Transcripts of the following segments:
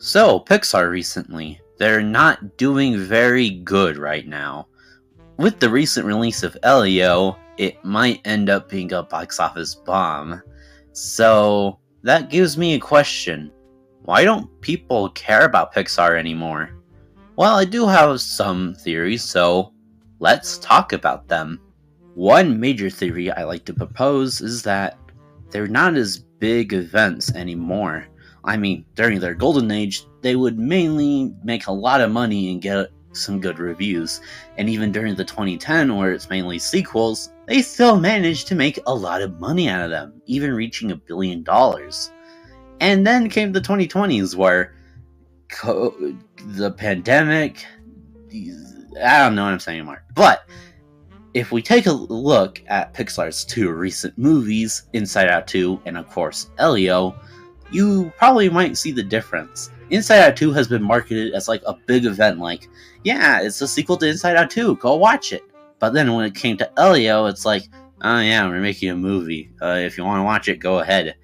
So, Pixar recently, they're not doing very good right now. With the recent release of Elio, it might end up being a box office bomb. So, that gives me a question. Why don't people care about Pixar anymore? Well, I do have some theories, so let's talk about them. One major theory I like to propose is that they're not as big events anymore. I mean, during their golden age, they would mainly make a lot of money and get some good reviews. And even during the 2010, where it's mainly sequels, they still managed to make a lot of money out of them, even reaching $1 billion. And then came the 2020s, where the pandemic, I don't know what I'm saying anymore. But if we take a look at Pixar's two recent movies, Inside Out 2 and of course Elio, you probably might see the difference. Inside Out 2 has been marketed as like a big event, like, yeah, it's a sequel to Inside Out 2, go watch it. But then when it came to Elio, it's like, oh yeah, we're making a movie. If you want to watch it, go ahead.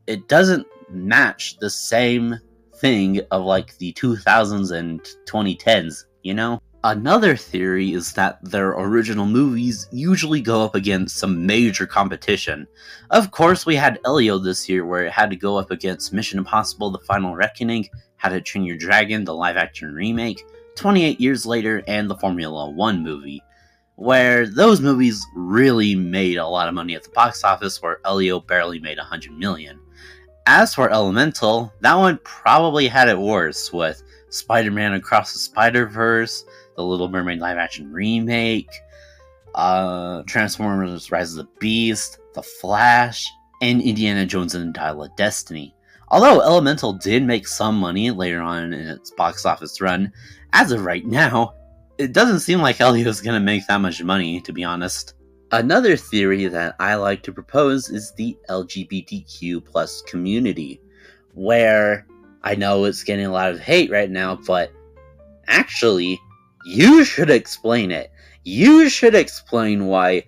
It doesn't match the same thing of like the 2000s and 2010s, you know? Another theory is that their original movies usually go up against some major competition. Of course, we had Elio this year, where it had to go up against Mission Impossible: The Final Reckoning, How to Train Your Dragon, the live-action remake, 28 years later, and the Formula 1 movie, where those movies really made a lot of money at the box office, where Elio barely made $100 million. As for Elemental, that one probably had it worse, with Spider-Man Across the Spider-Verse, the Little Mermaid live-action remake, Transformers Rise of the Beast, The Flash, and Indiana Jones and the Dial of Destiny. Although Elemental did make some money later on in its box office run, as of right now, it doesn't seem like Elio's gonna make that much money, to be honest. Another theory that I like to propose is the LGBTQ plus community, where I know it's getting a lot of hate right now, but actually, you should explain it. You should explain why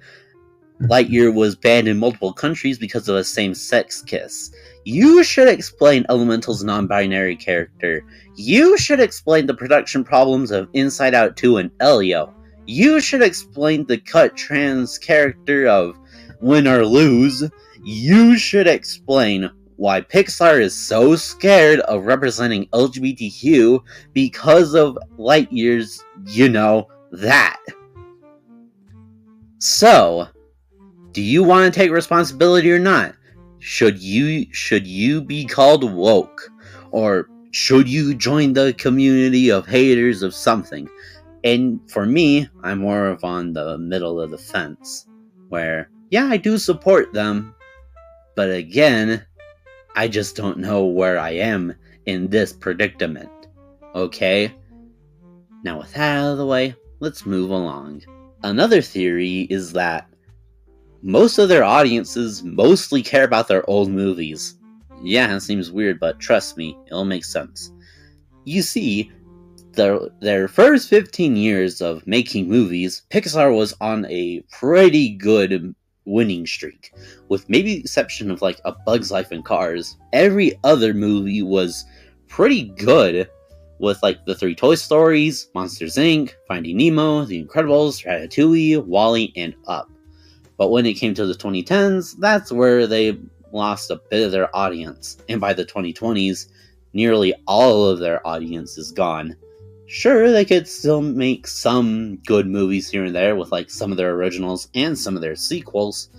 Lightyear was banned in multiple countries because of a same-sex kiss. You should explain Elemental's non-binary character. You should explain the production problems of Inside Out 2 and Elio. You should explain the cut trans character of Win or Lose. You should explain why Pixar is so scared of representing LGBTQ because of Lightyear's, that. So, do you want to take responsibility or not? Should you be called woke? Or should you join the community of haters of something? And for me, I'm more of on the middle of the fence, where, yeah, I do support them, but again, I just don't know where I am in this predicament, okay? Now with that out of the way, let's move along. Another theory is that most of their audiences mostly care about their old movies. Yeah, it seems weird, but trust me, it'll make sense. You see, their first 15 years of making movies, Pixar was on a pretty good winning streak, with maybe the exception of like A Bug's Life and Cars. Every other movie was pretty good, with like the 3 Toy Stories, Monsters Inc., Finding Nemo, The Incredibles, Ratatouille, WALL-E, and Up. But when it came to the 2010s, that's where they lost a bit of their audience, and by the 2020s, nearly all of their audience is gone. Sure, they could still make some good movies here and there with like some of their originals and some of their sequels,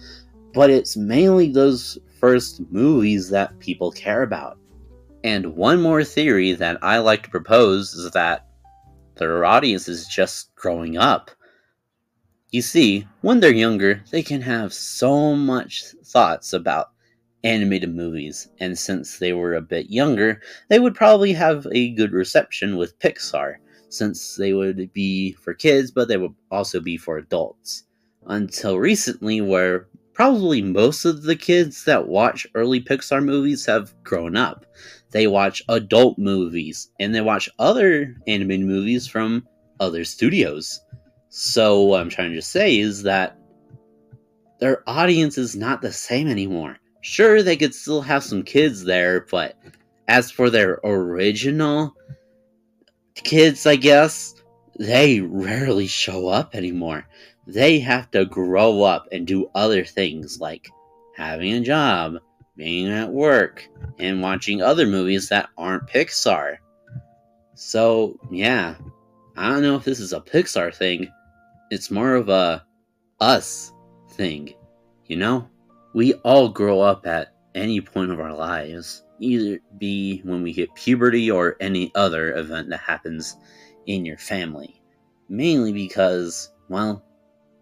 but it's mainly those first movies that people care about. And one more theory that I like to propose is that their audience is just growing up. You see, when they're younger, they can have so much thoughts about animated movies, and since they were a bit younger, they would probably have a good reception with Pixar, since they would be for kids, but they would also be for adults. Until recently, where probably most of the kids that watch early Pixar movies have grown up. They watch adult movies, and they watch other animated movies from other studios. So what I'm trying to say is that their audience is not the same anymore. Sure, they could still have some kids there, but As for their original kids, I guess, they rarely show up anymore. They have to grow up and do other things like having a job, being at work, and watching other movies that aren't Pixar. So, yeah, I don't know if this is a Pixar thing. It's more of a us thing, you know? We all grow up at any point of our lives, either be when we hit puberty or any other event that happens in your family. Mainly because, well,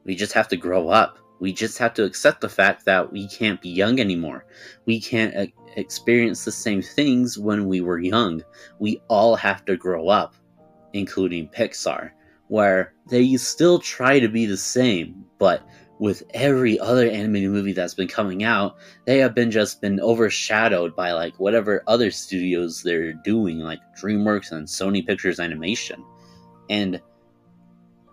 we just have to grow up. We just have to accept the fact that we can't be young anymore. We can't experience the same things when we were young. We all have to grow up, including Pixar, where they still try to be the same, but with every other animated movie that's been coming out, they have been overshadowed by like whatever other studios they're doing, like DreamWorks and Sony Pictures Animation. And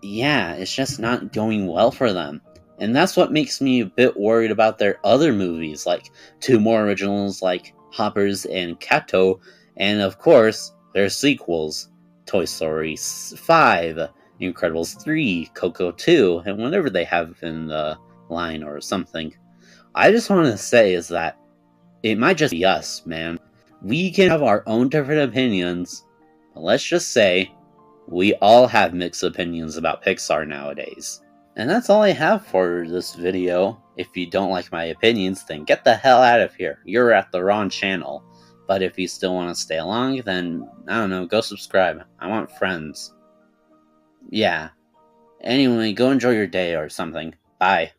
yeah, it's just not going well for them. And that's what makes me a bit worried about their other movies, like two more originals like Hoppers and Kato, and of course, their sequels, Toy Story 5, Incredibles 3, Coco 2, and whatever they have in the line or something. I just want to say is that it might just be us, man. We can have our own different opinions, but let's just say we all have mixed opinions about Pixar nowadays. And that's all I have for this video. If you don't like my opinions, then get the hell out of here. You're at the wrong channel. But if you still want to stay along, then, I don't know, go subscribe. I want friends. Yeah. Anyway, go enjoy your day or something. Bye.